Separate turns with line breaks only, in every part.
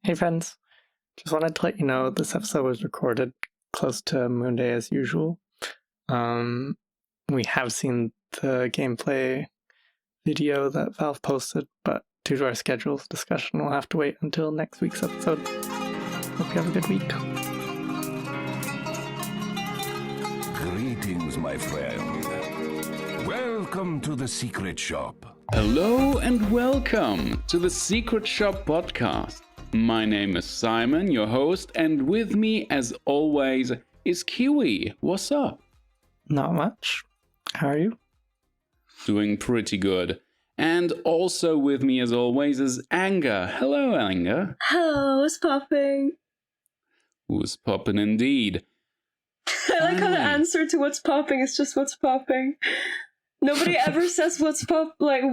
Hey friends, just wanted to let you know this episode was recorded close to Moon Day as usual. We have seen the gameplay video that Valve posted, but due to our schedules, discussion will have to wait until next week's episode. Hope you have a good week.
Greetings, my friend. Welcome to the Secret Shop.
Hello and welcome to the Secret Shop podcast. My name is Cymen, your host, and with me, as always, is Kiwi. What's up?
Not much. How are you?
Doing pretty good. And also with me, as always, is Anga. Hello, Anga.
Hello, what's popping?
Who's popping indeed?
I like how the answer to what's popping is just what's popping. Nobody ever says what's what,
Right.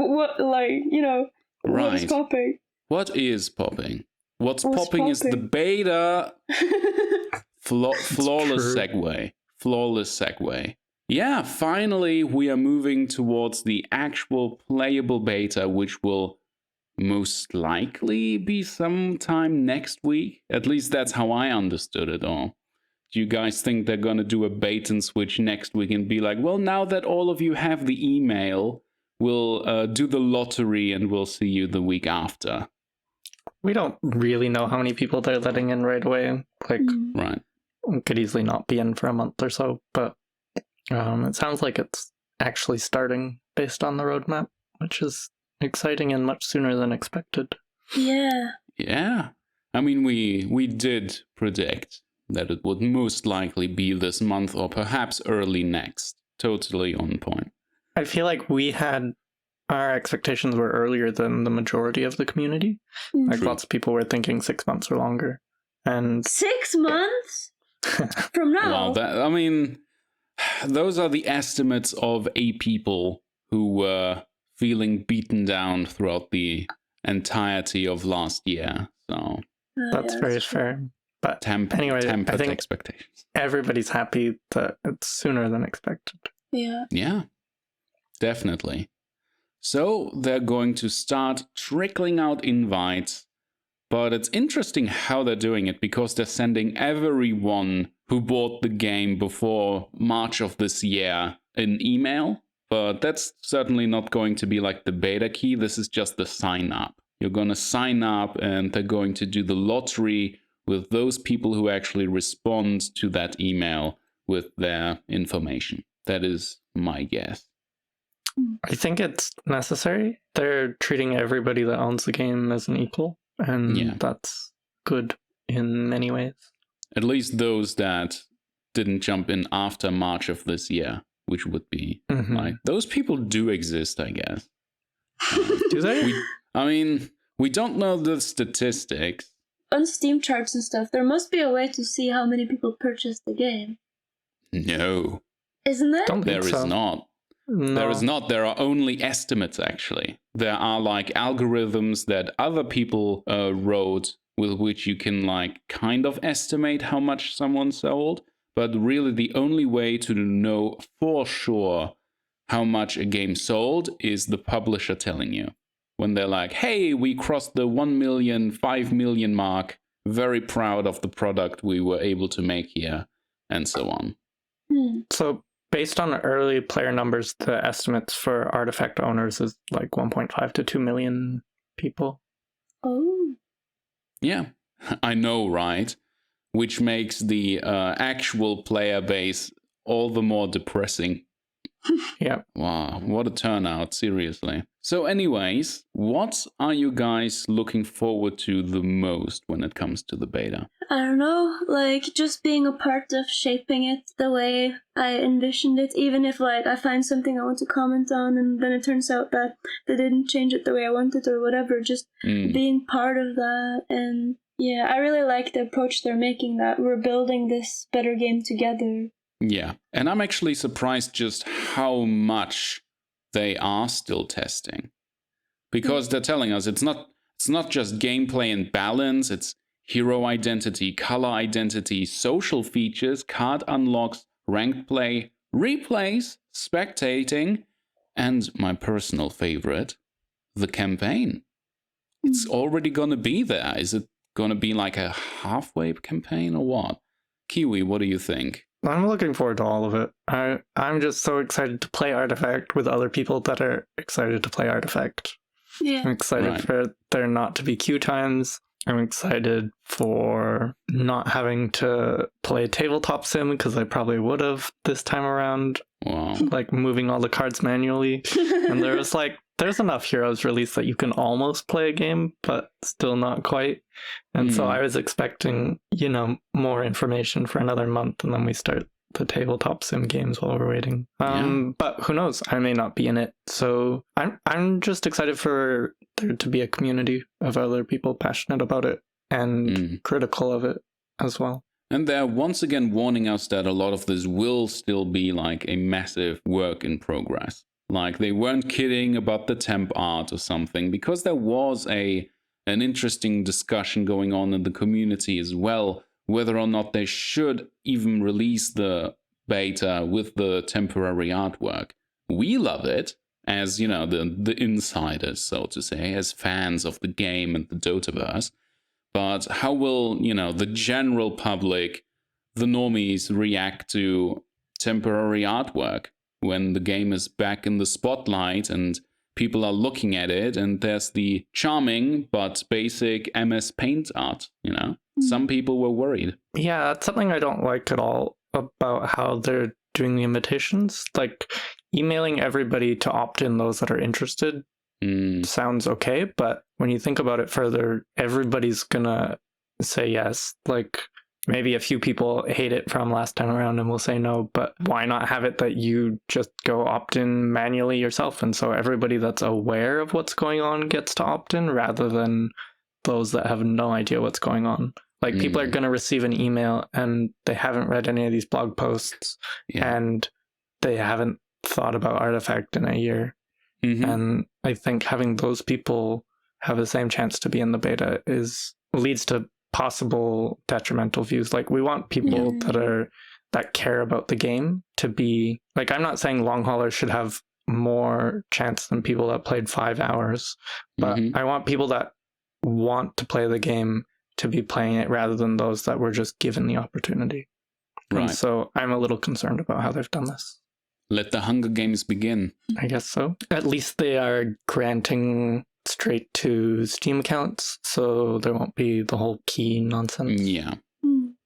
what's popping.
What is popping? What's popping is the beta. Flawless segue. Flawless segue. Yeah, finally we are moving towards the actual playable beta, which will most likely be sometime next week. At least that's how I understood it all. Do you guys think they're gonna do a bait and switch next week and be like, well, now that all of you have the email, we'll do the lottery and we'll see you the week after?
We don't really know how many people they're letting in right away.
Right.
Could easily not be in for a month or so, but it sounds like it's actually starting based on the roadmap, which is exciting and much sooner than expected.
Yeah.
Yeah. I mean, we did predict that it would most likely be this month or perhaps early next. Totally on point.
I feel like our expectations were earlier than the majority of the community. Like
True.
lots of people were thinking 6 months or longer. And
6 months? From now?
Well, those are the estimates of people who were feeling beaten down throughout the entirety of last year. So
that's very fair. But
tempered
I think
expectations.
everybody's happy that it's sooner than expected.
Yeah.
Yeah, definitely. So they're going to start trickling out invites, but it's interesting how they're doing it because they're sending everyone who bought the game before March of this year an email, but that's certainly not going to be like the beta key. This is just the sign up. You're going to sign up and they're going to do the lottery with those people who actually respond to that email with their information. That is my guess.
I think it's necessary. They're treating everybody that owns the game as an equal, and that's good in many ways.
At least those that didn't jump in after March of this year, which would be like, those people do exist, I guess.
Do they?
We don't know the statistics.
On Steam charts and stuff, there must be a way to see how many people purchased the game.
No.
Isn't there?
There is not.
No.
There is not. There are only estimates, actually. There are like algorithms that other people wrote with which you can like kind of estimate how much someone sold. But really the only way to know for sure how much a game sold is the publisher telling you. When they're like, hey, we crossed the 1 million, 5 million mark. Very proud of the product we were able to make here. And so on.
So based on early player numbers, the estimates for Artifact owners is like 1.5 to 2 million people.
Oh.
Yeah, I know, right? Which makes the actual player base all the more depressing.
Yeah.
Wow, what a turnout, seriously. So anyways, what are you guys looking forward to the most when it comes to the beta?
I don't know, just being a part of shaping it the way I envisioned it, even if I find something I want to comment on and then it turns out that they didn't change it the way I wanted or whatever, just being part of that. And yeah, I really like the approach they're making, that we're building this better game together.
Yeah, and I'm actually surprised just how much they are still testing. Because they're telling us it's not just gameplay and balance, it's hero identity, color identity, social features, card unlocks, ranked play, replays, spectating, and my personal favorite, the campaign. It's already gonna be there. Is it going to be like a halfway campaign or what? Kiwi, what do you think?
I'm looking forward to all of it. I'm just so excited to play Artifact with other people that are excited to play Artifact.
Yeah.
I'm excited
Right.
for there not to be queue times. I'm excited for not having to play tabletop sim because I probably would have this time around,
Wow.
like moving all the cards manually. And there's enough heroes released that you can almost play a game, but still not quite. And so I was expecting, more information for another month, and then we start the tabletop sim games while we're waiting. But who knows? I may not be in it. So I'm just excited for there to be a community of other people passionate about it and critical of it as well.
And they're once again warning us that a lot of this will still be like a massive work in progress. Like they weren't kidding about the temp art or something, because there was an interesting discussion going on in the community as well, whether or not they should even release the beta with the temporary artwork. We love it as, the insiders, so to say, as fans of the game and the Dotaverse. But how will, the general public, the normies, react to temporary artwork when the game is back in the spotlight and people are looking at it and there's the charming but basic MS Paint art, Some people were worried.
Yeah, that's something I don't like at all about how they're doing the invitations. Like, emailing everybody to opt in those that are interested sounds okay, but when you think about it further, everybody's gonna say yes. Like, maybe a few people hate it from last time around and will say no, but why not have it that you just go opt in manually yourself? And so everybody that's aware of what's going on gets to opt in rather than those that have no idea what's going on. Like, people are going to receive an email and they haven't read any of these blog posts and they haven't thought about Artifact in a year. And I think having those people have the same chance to be in the beta leads to possible detrimental views. Like, we want people that care about the game to be like, I'm not saying long haulers should have more chance than people that played 5 hours, but I want people that want to play the game to be playing it rather than those that were just given the opportunity. Right. And so I'm a little concerned about how they've done this.
Let the Hunger Games begin.
I guess so. At least they are granting straight to Steam accounts, so there won't be the whole key nonsense.
Yeah.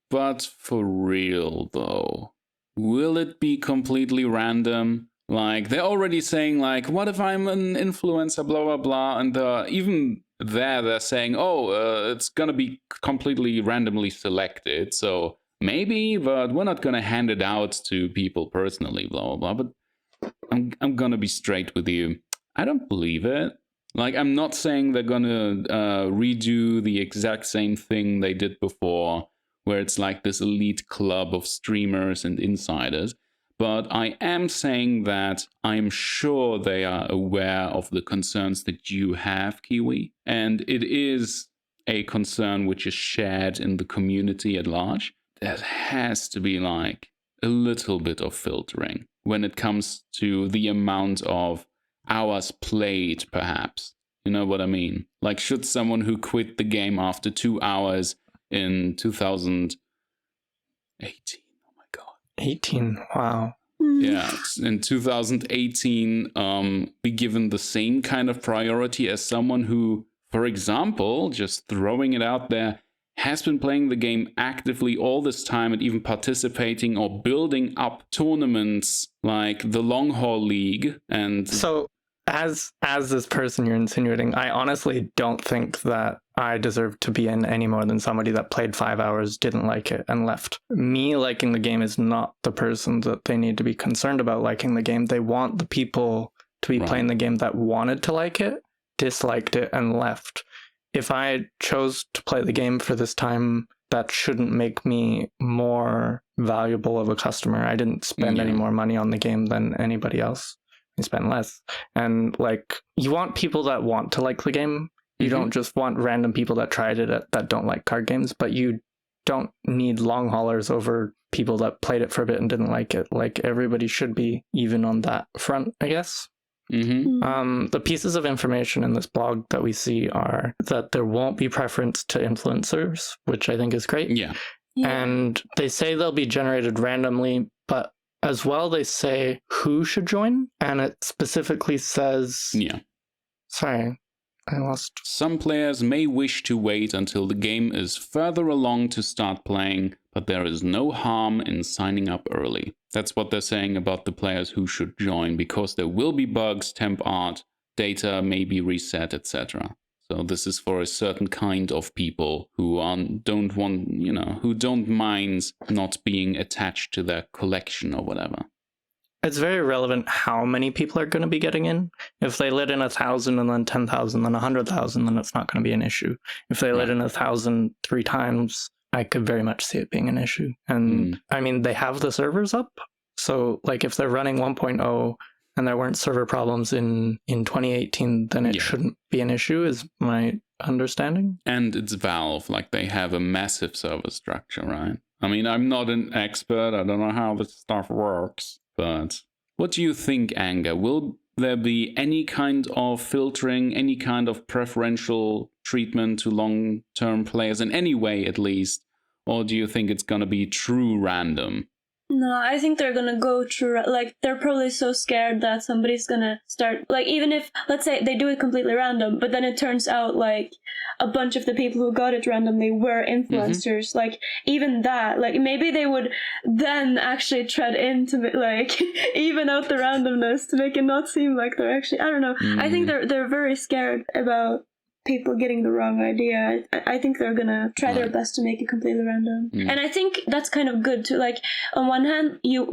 But for real, though, will it be completely random? Like, they're already saying, like, what if I'm an influencer, blah, blah, blah. And even they're saying, it's going to be completely randomly selected. So maybe, but we're not going to hand it out to people personally, blah, blah, blah. But I'm going to be straight with you. I don't believe it. Like, I'm not saying they're going to redo the exact same thing they did before, where it's like this elite club of streamers and insiders. But I am saying that I'm sure they are aware of the concerns that you have, Kiwi. And it is a concern which is shared in the community at large. There has to be like a little bit of filtering when it comes to the amount of hours played, perhaps. You know what I mean? Like, should someone who quit the game after 2 hours in 2018, oh my god,
18, wow.
Yeah, in 2018, be given the same kind of priority as someone who, for example, just throwing it out there, has been playing the game actively all this time and even participating or building up tournaments like the Long Haul League. And
so as this person you're insinuating, I honestly don't think that I deserve to be in any more than somebody that played 5 hours, didn't like it, and left. Me liking the game is not the person that they need to be concerned about liking the game. They want the people to be playing the game that wanted to like it, disliked it, and left. If I chose to play the game for this time, that shouldn't make me more valuable of a customer. I didn't spend any more money on the game than anybody else. I spent less. And like, you want people that want to like the game. You don't just want random people that tried it that don't like card games, but you don't need long haulers over people that played it for a bit and didn't like it. Like, everybody should be even on that front, I guess.
Mm-hmm.
The pieces of information in this blog that we see are that there won't be preference to influencers, which I think is great.
Yeah.
And they say they'll be generated randomly, but as well they say who should join, and it specifically says...
Yeah.
Sorry, I lost...
Some players may wish to wait until the game is further along to start playing, but there is no harm in signing up early. That's what they're saying about the players who should join, because there will be bugs, temp art, data may be reset, etc. So this is for a certain kind of people who don't want, who don't mind not being attached to their collection or whatever.
It's very relevant how many people are going to be getting in. If they let in 1,000 and then 10,000, then 100,000, then it's not going to be an issue. If they let in 1,000 3 times, I could very much see it being an issue. And I mean, they have the servers up. So like if they're running 1.0 and there weren't server problems in 2018, then it shouldn't be an issue, is my understanding.
And it's Valve, like they have a massive server structure, right? I mean, I'm not an expert. I don't know how this stuff works. But what do you think, Anger? Will there be any kind of filtering, any kind of preferential treatment to long-term players in any way, at least? Or do you think it's going to be true random?
No, I think they're gonna go through, like, they're probably so scared that somebody's gonna start, like, even if, let's say, they do it completely random, but then it turns out, like, a bunch of the people who got it randomly were influencers, like, even that, like, maybe they would then actually tread in to, like, even out the randomness to make it not seem like they're actually, I don't know, I think they're very scared about people getting the wrong idea. I think they're gonna try their best to make it completely random. And I think that's kind of good too. Like, on one hand, you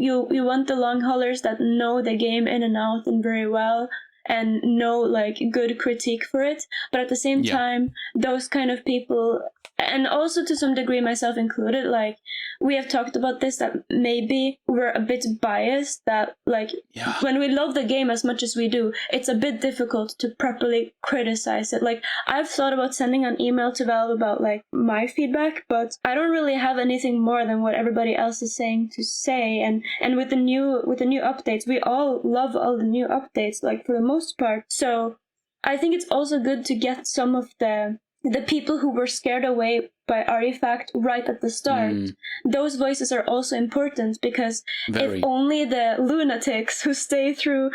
want the long haulers that know the game in and out and very well and know, like, good critique for it. But at the same time, those kind of people, and also to some degree myself included, like, we have talked about this, that maybe we're a bit biased, that, like, when we love the game as much as we do, it's a bit difficult to properly criticize it. Like, I've thought about sending an email to Valve about, like, my feedback, but I don't really have anything more than what everybody else is saying to say. And with the new updates, we all love all the new updates, like, for the most part. So I think it's also good to get some of the people who were scared away by Artifact right at the start. Those voices are also important, because if only the lunatics who stay through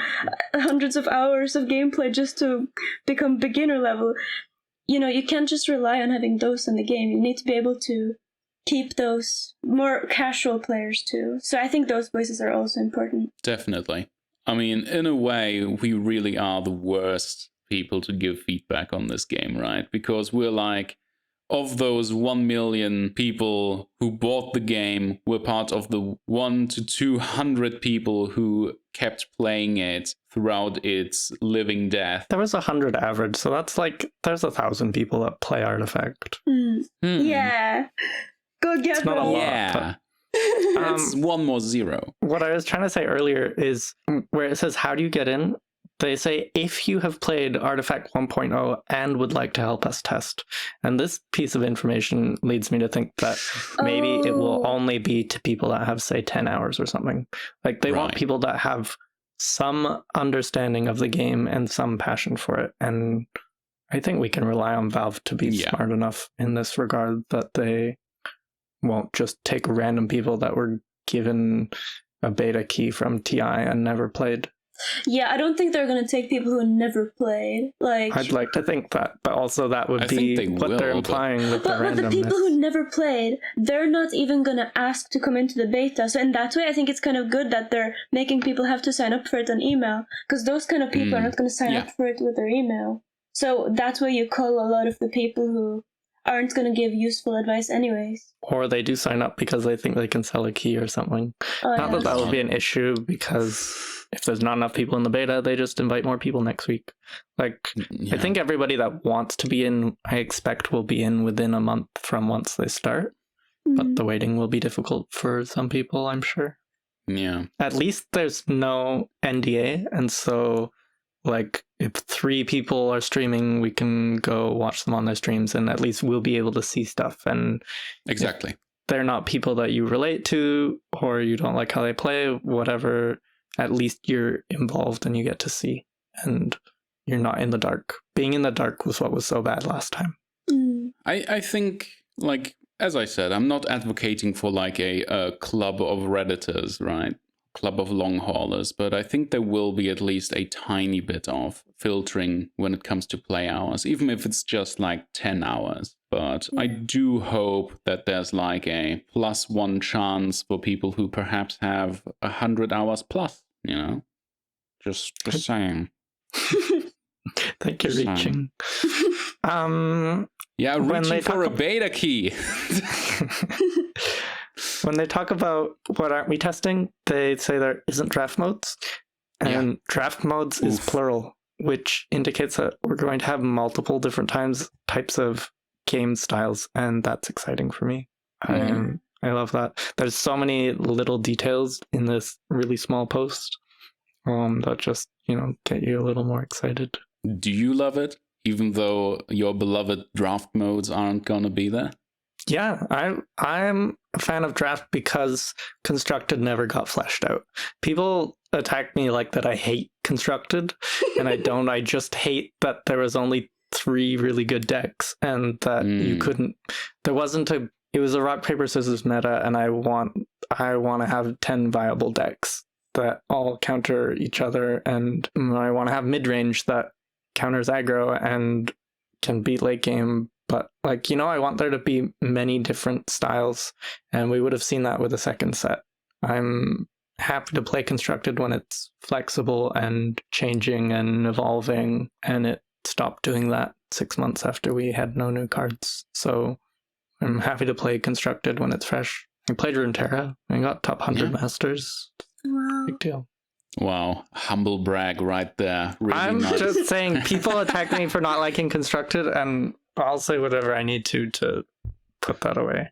hundreds of hours of gameplay just to become beginner level, you can't just rely on having those in the game. You need to be able to keep those more casual players too. So I think those voices are also important.
Definitely. I mean, in a way, we really are the worst people to give feedback on this game, right? Because we're like, of those 1 million people who bought the game, we're part of the 1 to 200 people who kept playing it throughout its living death.
There was 100 average, so that's like, there's 1,000 people that play Artifact.
Yeah. Go get
It's not a lot.
Yeah. It's 1 more 0.
What I was trying to say earlier is where it says, how do you get in? They say, if you have played Artifact 1.0 and would like to help us test. And this piece of information leads me to think that maybe it will only be to people that have, say, 10 hours or something. Like, they want people that have some understanding of the game and some passion for it. And I think we can rely on Valve to be smart enough in this regard that they won't just take random people that were given a beta key from TI and never played.
Yeah, I don't think they're going to take people who never played. Like,
I'd like to think that, but also that would be what they're implying with the randomness.
But the people who never played, they're not even going to ask to come into the beta. So in that way, I think it's kind of good that they're making people have to sign up for it on email, because those kind of people are not going to sign up for it with their email. So that's where you cull a lot of the people who aren't going to give useful advice anyways.
Or they do sign up because they think they can sell a key or something. Not that would be an issue, because if there's not enough people in the beta, they just invite more people next week. Like, I think everybody that wants to be in, I expect, will be in within a month from once they start. But the waiting will be difficult for some people, I'm sure.
Yeah.
At least there's no NDA, and so, like, if 3 people are streaming, we can go watch them on their streams, and at least we'll be able to see stuff. And
exactly,
they're not people that you relate to, or you don't like how they play, whatever, at least you're involved and you get to see. and you're not in the dark. Being in the dark was what was so bad last time.
I think, like, as I said, I'm not advocating for like a club of Redditors, right? Club of long haulers, but I think there will be at least a tiny bit of filtering when it comes to play hours, even if it's just like 10 hours. But I do hope that there's like a +1 chance for people who perhaps have 100 hours plus, you know? Just saying.
Thank you, reaching.
Yeah, reaching for a beta key.
When they talk about what aren't we testing, they say there isn't draft modes. And draft modes is plural, which indicates that we're going to have multiple different types of game styles, and that's exciting for me. I love that. There's so many little details in this really small post that just, get you a little more excited.
Do you love it, even though your beloved draft modes aren't going to be there?
Yeah, I'm a fan of draft because constructed never got fleshed out. People attack me like that I hate constructed, and I don't. I just hate that there was only 3 really good decks, and that you couldn't. There wasn't a. It was a rock paper scissors meta, and I want to have 10 viable decks that all counter each other, and I want to have mid range that counters aggro and can beat late game. But, I want there to be many different styles, and we would have seen that with a second set. I'm happy to play constructed when it's flexible and changing and evolving, and it stopped doing that 6 months after we had no new cards. So I'm happy to play constructed when it's fresh. I played Runeterra and got top 100 masters.
Wow.
Big deal.
Wow, humble brag right there. Really
I'm
nice.
just saying, people attack me for not liking constructed, and I'll say whatever I need to put that away.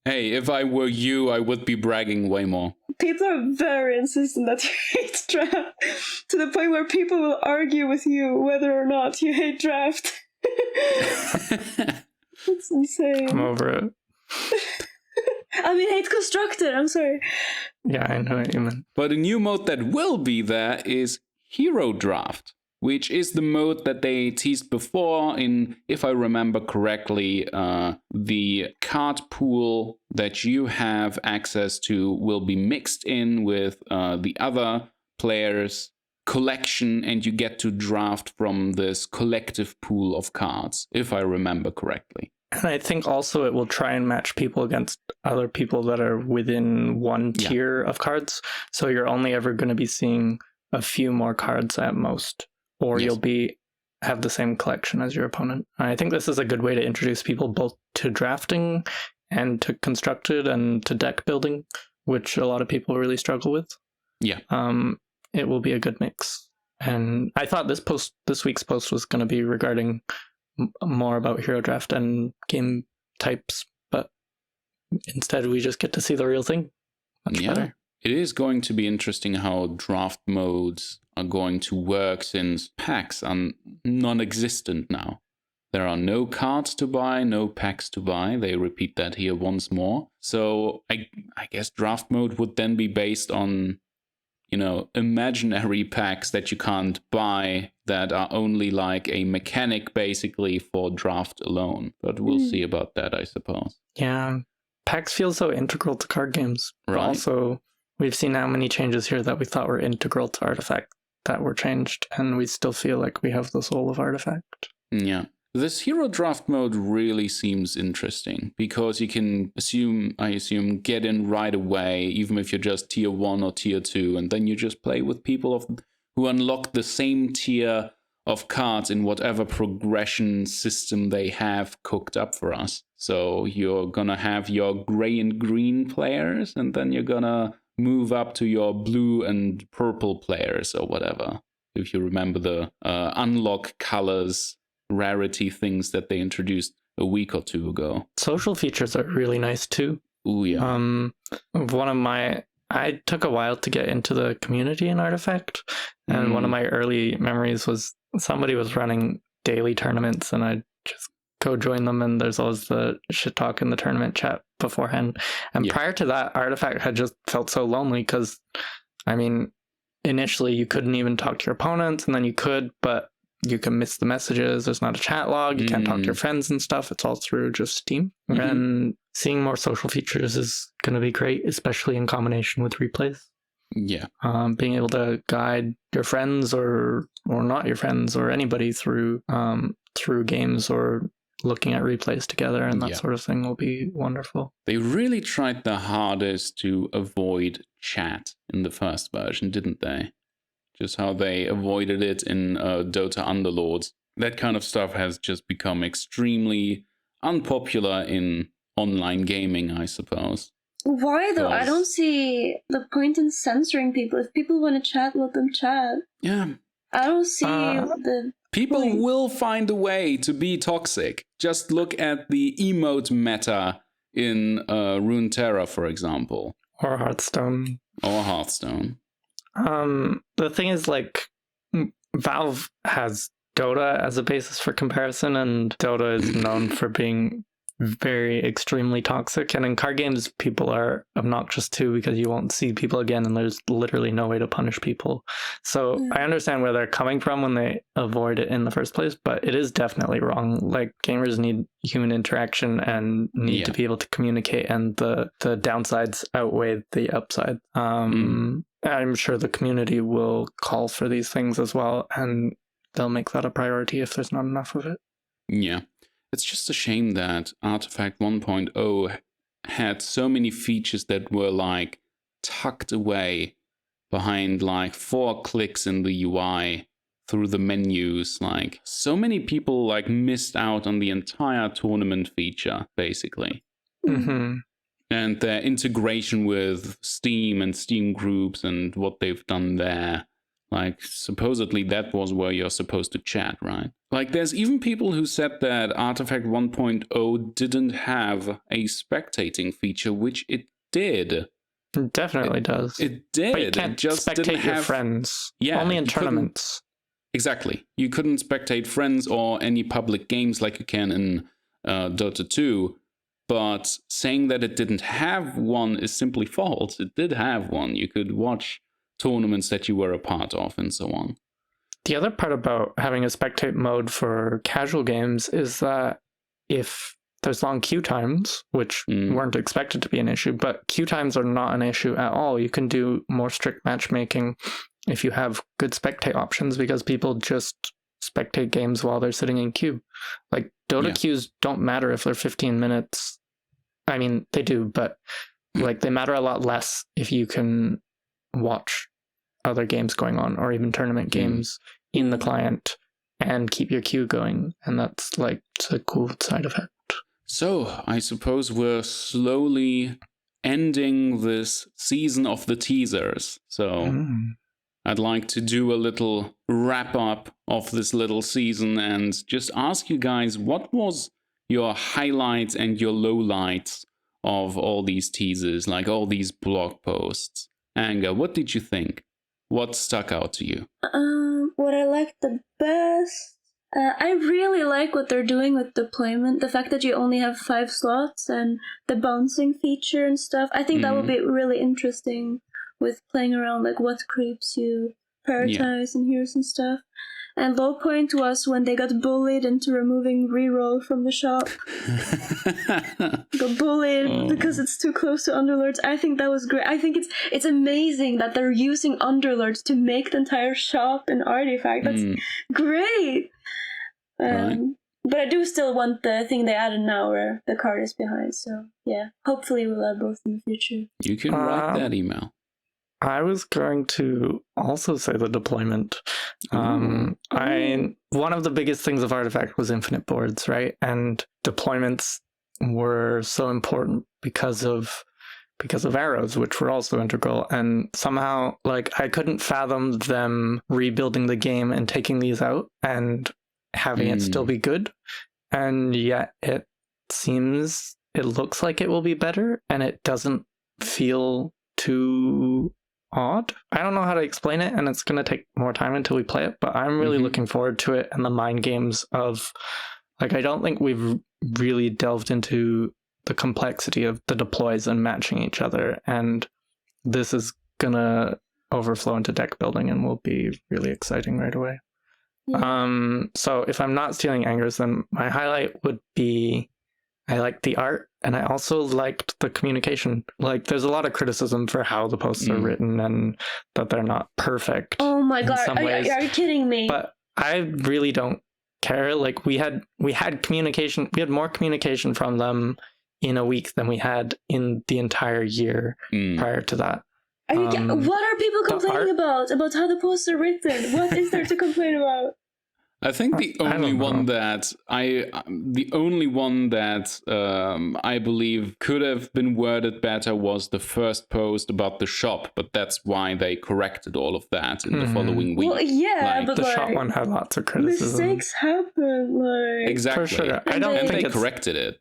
Hey, if I were you, I would be bragging way more.
People are very insistent that you hate draft, to the point where people will argue with you whether or not you hate draft. That's insane.
I'm over it.
I mean, hate constructed, I'm sorry.
Yeah, I know what you meant.
But a new mode that will be there is Hero Draft, which is the mode that they teased before in, if I remember correctly, the card pool that you have access to will be mixed in with the other players' collection, and you get to draft from this collective pool of cards, if I remember correctly.
And I think also it will try and match people against other people that are within one tier of cards. So you're only ever going to be seeing a few more cards at most, or you'll have the same collection as your opponent. I think this is a good way to introduce people both to drafting and to constructed and to deck building, which a lot of people really struggle with.
Yeah.
It will be a good mix. And I thought this week's post was going to be regarding more about hero draft and game types, but instead we just get to see the real thing. Much better.
It is going to be interesting how draft modes are going to work, since packs are non-existent now. There are no cards to buy, no packs to buy. They repeat that here once more. So I guess draft mode would then be based on, imaginary packs that you can't buy, that are only like a mechanic basically for draft alone. But we'll see about that, I suppose.
Yeah, packs feel so integral to card games.
Right.
But also, we've seen how many changes here that we thought were integral to Artifact that were changed, and we still feel like we have the soul of Artifact.
Yeah. This hero draft mode really seems interesting, because you can I assume, get in right away, even if you're just tier 1 or tier 2, and then you just play with people who unlock the same tier of cards in whatever progression system they have cooked up for us. So you're gonna have your gray and green players, and then you're gonna move up to your blue and purple players or whatever. If you remember the unlock colors, rarity things that they introduced a week or two ago.
Social features are really nice too.
Ooh, yeah.
I took a while to get into the community in Artifact, and one of my early memories was somebody was running daily tournaments, and I'd just go join them, and there's always the shit talk in the tournament chat beforehand. And prior to that, Artifact had just felt so lonely, because, initially you couldn't even talk to your opponents, and then you could, but you can miss the messages. There's not a chat log. You can't talk to your friends and stuff. It's all through just Steam. And seeing more social features is going to be great, especially in combination with replays.
Yeah.
Being able to guide your friends or not your friends or anybody through games or looking at replays together and that sort of thing will be wonderful.
They really tried their hardest to avoid chat in the first version, didn't they? Just how they avoided it in Dota Underlords. That kind of stuff has just become extremely unpopular in online gaming, I suppose.
Why though? I don't see the point in censoring people. If people want to chat, let them chat.
Yeah.
I don't see the
People
point.
will find a way to be toxic. Just look at the emote meta in Runeterra, for example.
Or Hearthstone. The thing is, like, Valve has Dota as a basis for comparison, and Dota is known for being very extremely toxic, and in card games people are obnoxious too because you won't see people again and there's literally no way to punish people. So I understand where they're coming from when they avoid it in the first place, but it is definitely wrong. Like, gamers need human interaction and need to be able to communicate, and the downsides outweigh the upside. I'm sure the community will call for these things as well, and they'll make that a priority if there's not enough of it.
Yeah. It's just a shame that Artifact 1.0 had so many features that were like tucked away behind like 4 clicks in the UI through the menus. Like, so many people like missed out on the entire tournament feature, basically. And their integration with Steam and Steam groups and what they've done there. Like, supposedly that was where you're supposed to chat, right? Like, there's even people who said that Artifact 1.0 didn't have a spectating feature, which it did.
It definitely does.
It did.
But you can't
just
spectate
didn't have
your friends.
Yeah,
only in tournaments.
Exactly. You couldn't spectate friends or any public games like you can in Dota 2. But saying that it didn't have one is simply false. It did have one. You could watch tournaments that you were a part of and so on.
The other part about having a spectate mode for casual games is that if there's long queue times, which weren't expected to be an issue, but queue times are not an issue at all. You can do more strict matchmaking if you have good spectate options, because people just spectate games while they're sitting in queue. Like, Dota queues don't matter if they're 15 minutes. I mean, they do, but like, they matter a lot less if you can watch other games going on, or even tournament games in the client, and keep your queue going. And that's like a cool side effect.
So I suppose we're slowly ending this season of the teasers. So I'd like to do a little wrap up of this little season and just ask you guys, what was your highlights and your lowlights of all these teasers, like all these blog posts? Anga, what did you think? What stuck out to you?
What I liked the best, I really like what they're doing with deployment. The fact that you only have 5 slots and the bouncing feature and stuff. I think that would be really interesting with playing around, like what creeps you prioritize and heroes and stuff. And low point was when they got bullied into removing reroll from the shop. Got bullied because it's too close to Underlords. I think that was great. I think it's amazing that they're using Underlords to make the entire shop an artifact. That's great. But I do still want the thing they added now where the card is behind. So yeah, hopefully we'll have both in the future.
You can write that email.
I was going to also say the deployment. One of the biggest things of Artifact was infinite boards, right? And deployments were so important because of arrows, which were also integral. And somehow, like, I couldn't fathom them rebuilding the game and taking these out and having it still be good. And yet it looks like it will be better, and it doesn't feel too odd. I don't know how to explain it, and it's going to take more time until we play it, but I'm really looking forward to it and the mind games of, like, I don't think we've really delved into the complexity of the deploys and matching each other, and this is going to overflow into deck building and will be really exciting right away. So if I'm not stealing angers, then my highlight would be I liked the art, and I also liked the communication. Like, there's a lot of criticism for how the posts are written and that they're not perfect.
Oh my god,
some ways.
are you kidding me?
But I really don't care. Like, we had communication. We had more communication from them in a week than we had in the entire year prior to that.
What are people complaining about? About how the posts are written? What is there to complain about?
I think the only one that I believe could have been worded better was the first post about the shop, but that's why they corrected all of that in the following week.
Well, yeah, but
the shop one had lots of criticism.
Mistakes happen, like
exactly.
For sure.
I don't think they corrected it.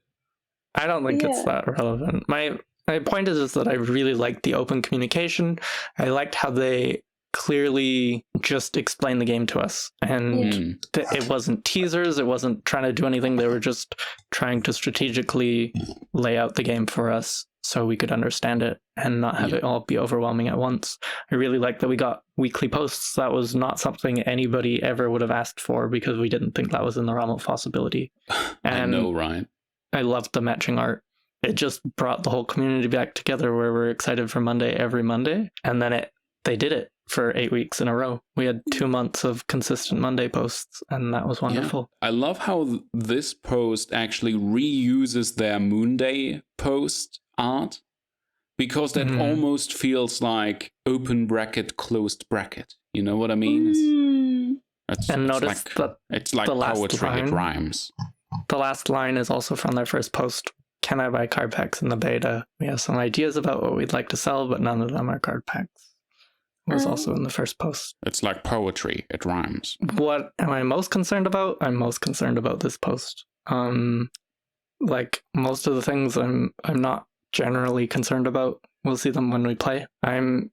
I don't think it's that relevant. My point is that I really liked the open communication. I liked how they clearly just explained the game to us, and it wasn't teasers, it wasn't trying to do anything. They were just trying to strategically lay out the game for us so we could understand it and not have it all be overwhelming at once. I really like that we got weekly posts. That was not something anybody ever would have asked for because we didn't think that was in the realm of possibility. And
I know, right?
I loved the matching art. It just brought the whole community back together where we're excited for Monday every Monday, and then they did it for 8 weeks in a row. We had 2 months of consistent Monday posts, and that was wonderful.
Yeah. I love how this post actually reuses their Moonday post art, because that almost feels like open bracket, closed bracket. You know what I mean?
Notice that
it's like
the last
poetry,
line,
it rhymes.
The last line is also from their first post. Can I buy card packs in the beta? We have some ideas about what we'd like to sell, but none of them are card packs. Was also in the first post.
It's like poetry, it rhymes.
What am I most concerned about? I'm most concerned about this post. Like most of the things I'm not generally concerned about. We'll see them when we play. I'm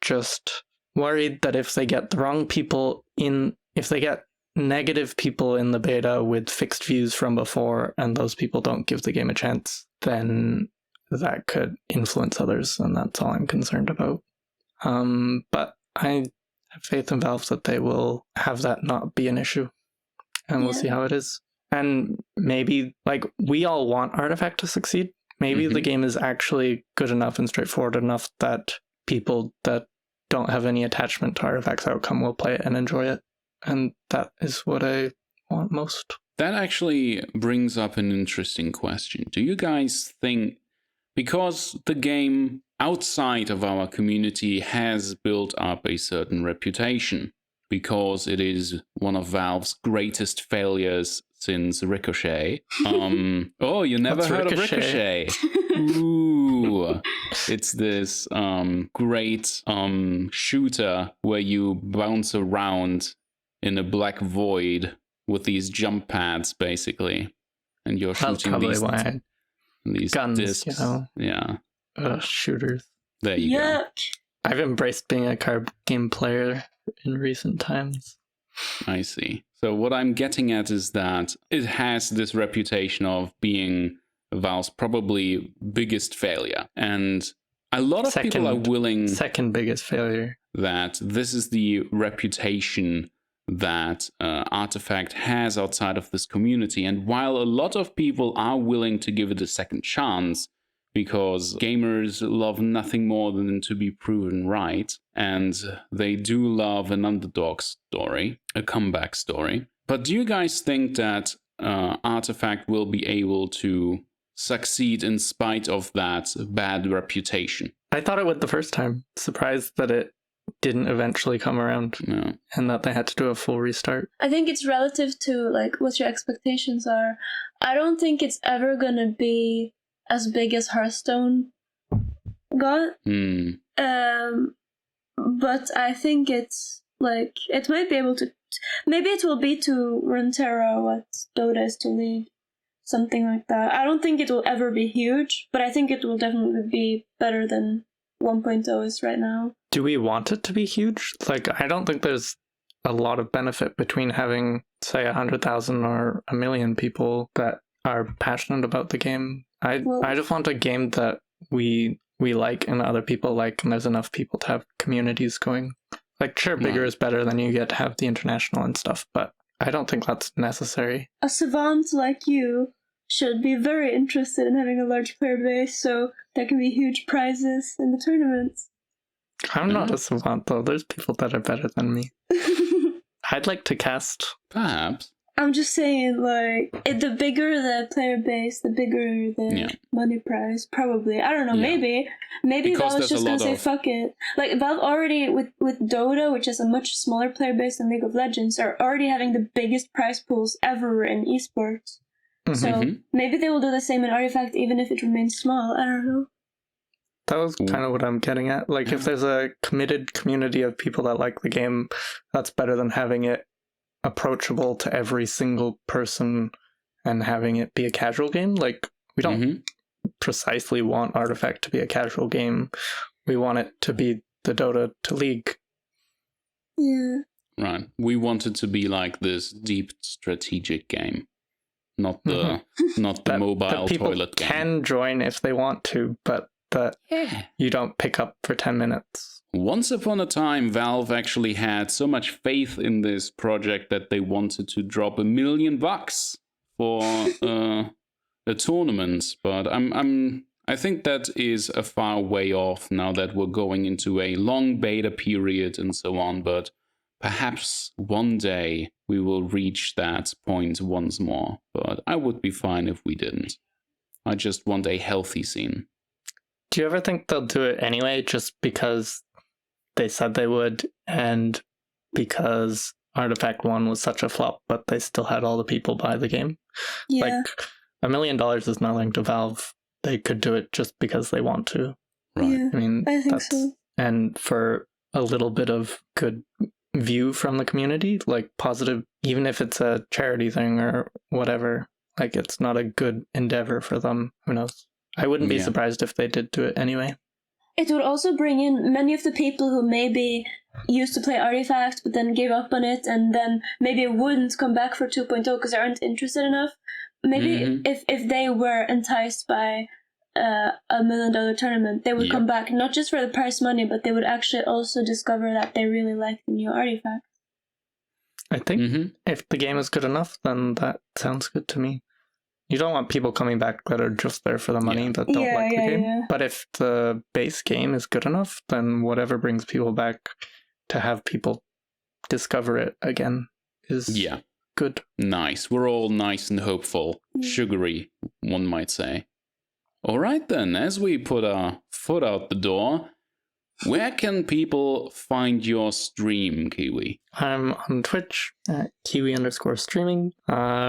just worried that if they get the wrong people if they get negative people in the beta with fixed views from before and those people don't give the game a chance, then that could influence others, and that's all I'm concerned about. But I have faith in Valve that they will have that not be an issue, and we'll see how it is. And maybe, like, we all want Artifact to succeed. Maybe the game is actually good enough and straightforward enough that people that don't have any attachment to Artifact's outcome will play it and enjoy it. And that is what I want most.
That actually brings up an interesting question. Do you guys think, because the game outside of our community has built up a certain reputation, because it is one of Valve's greatest failures since Ricochet. Oh, you never heard of Ricochet? Ooh, it's this great shooter where you bounce around in a black void with these jump pads, basically, and you're shooting these
guns,
discs.
you know?
Yeah.
Shooters.
There you go.
I've embraced being a card game player in recent times.
I see. So what I'm getting at is that it has this reputation of being Valve's probably biggest failure. And a lot of people are willing...
Second biggest failure.
That this is the reputation that Artifact has outside of this community. And while a lot of people are willing to give it a second chance, because gamers love nothing more than to be proven right, and they do love an underdog story, a comeback story. But do you guys think that Artifact will be able to succeed in spite of that bad reputation?
I thought it would the first time. Surprised that it didn't eventually come around, and that they had to do a full restart.
I think it's relative to like what your expectations are. I don't think it's ever gonna be as big as Hearthstone got. But I think it's like it might be able to. Maybe it will be to Runeterra what Dota is to League, something like that. I don't think it will ever be huge, but I think it will definitely be better than 1.0 is right now.
Do we want it to be huge? Like, I don't think there's a lot of benefit between having, say, 100,000 or 1 million people that are passionate about the game. I just want a game that we we like and other people like, and there's enough people to have communities going. Like, sure, bigger is better than you get to have the international and stuff, but I don't think that's necessary.
A savant like you should be very interested in having a large player base, so there can be huge prizes in the tournaments.
I'm not a savant, though. There's people that are better than me. I'd like to cast.
Perhaps.
I'm just saying, like, the bigger the player base, the bigger the money prize. Probably. I don't know, maybe. Maybe
Because
Valve's just gonna say, fuck it. Like, Valve already, with Dota, which is a much smaller player base than League of Legends, are already having the biggest prize pools ever in esports. So maybe they will do the same in Artifact, even if it remains small. I don't know.
That was kind of what I'm getting at. Like, if there's a committed community of people that like the game, that's better than having it approachable to every single person and having it be a casual game. Like, we don't precisely want Artifact to be a casual game. We want it to be the Dota to League.
Yeah.
Right. We want it to be like this deep strategic game. Not the mobile
people
toilet game.
Can join if they want to, but that you don't pick up for 10 minutes.
Once upon a time, Valve actually had so much faith in this project that they wanted to drop $1 million for a tournament. But I think that is a far way off now that we're going into a long beta period and so on. But perhaps one day we will reach that point once more. But I would be fine if we didn't. I just want a healthy scene.
Do you ever think they'll do it anyway, just because they said they would, and because Artifact 1 was such a flop, but they still had all the people buy the game?
Yeah.
Like, $1 million is nothing to Valve. They could do it just because they want to.
Right.
Yeah,
I mean,
I think so.
And for a little bit of good view from the community, like positive, even if it's a charity thing or whatever, like, it's not a good endeavor for them. Who knows? I wouldn't be surprised if they did do it anyway.
It would also bring in many of the people who maybe used to play Artifact but then gave up on it and then maybe wouldn't come back for 2.0 because they aren't interested enough. Maybe if they were enticed by a $1 million tournament, they would come back, not just for the prize money, but they would actually also discover that they really like the new Artifact.
I think if the game is good enough, then that sounds good to me. You don't want people coming back that are just there for the money, that don't like the game. Yeah. But if the base game is good enough, then whatever brings people back to have people discover it again is good.
Nice. We're all nice and hopeful. Sugary, one might say. All right then, as we put our foot out the door, where can people find your stream, Kiwi?
I'm on Twitch at Kiwi_streaming.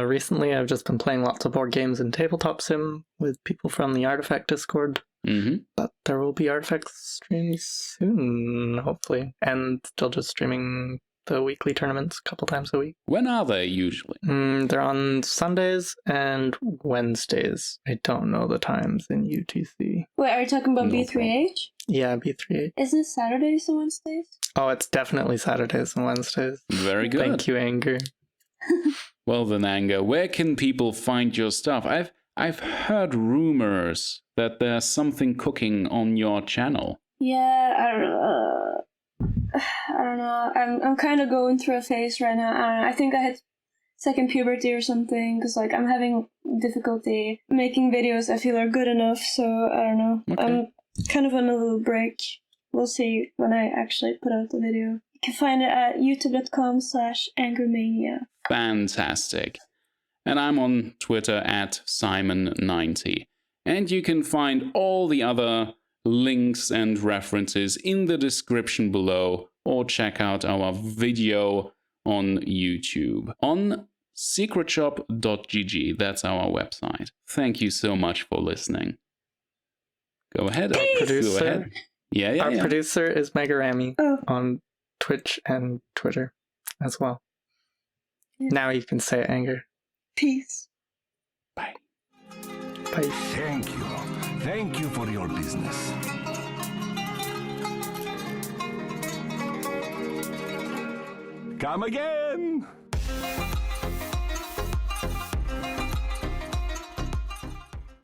Recently, I've just been playing lots of board games and tabletop sim with people from the Artifact Discord. But there will be Artifact streams soon, hopefully. And still just streaming the weekly tournaments a couple times a week.
When are they usually?
They're on Sundays and Wednesdays. I don't know the times in UTC.
Wait, are you talking about B3H?
Yeah, B3H.
Isn't it Saturdays and Wednesdays?
Oh, it's definitely Saturdays and Wednesdays.
Very good.
Thank you, Anger.
Well then, Anger, where can people find your stuff? I've heard rumors that there's something cooking on your channel.
Yeah, I don't know. I'm kind of going through a phase right now. I think I had second puberty or something, because like I'm having difficulty making videos I feel are good enough. So I don't know. Okay. I'm kind of on a little break. We'll see when I actually put out the video. You can find it at youtube.com/angermania.
Fantastic. And I'm on Twitter at Cymen90. And you can find all the other links and references in the description below, or check out our video on YouTube on secretshop.gg. That's our website. Thank you so much for listening. Go ahead.
Producer.
Go ahead. Yeah.
Our producer is megaRammy on Twitch and Twitter as well. Yeah. Now you can say Anger.
Peace.
Bye.
Bye.
Thank you. Thank you for your business. Come again!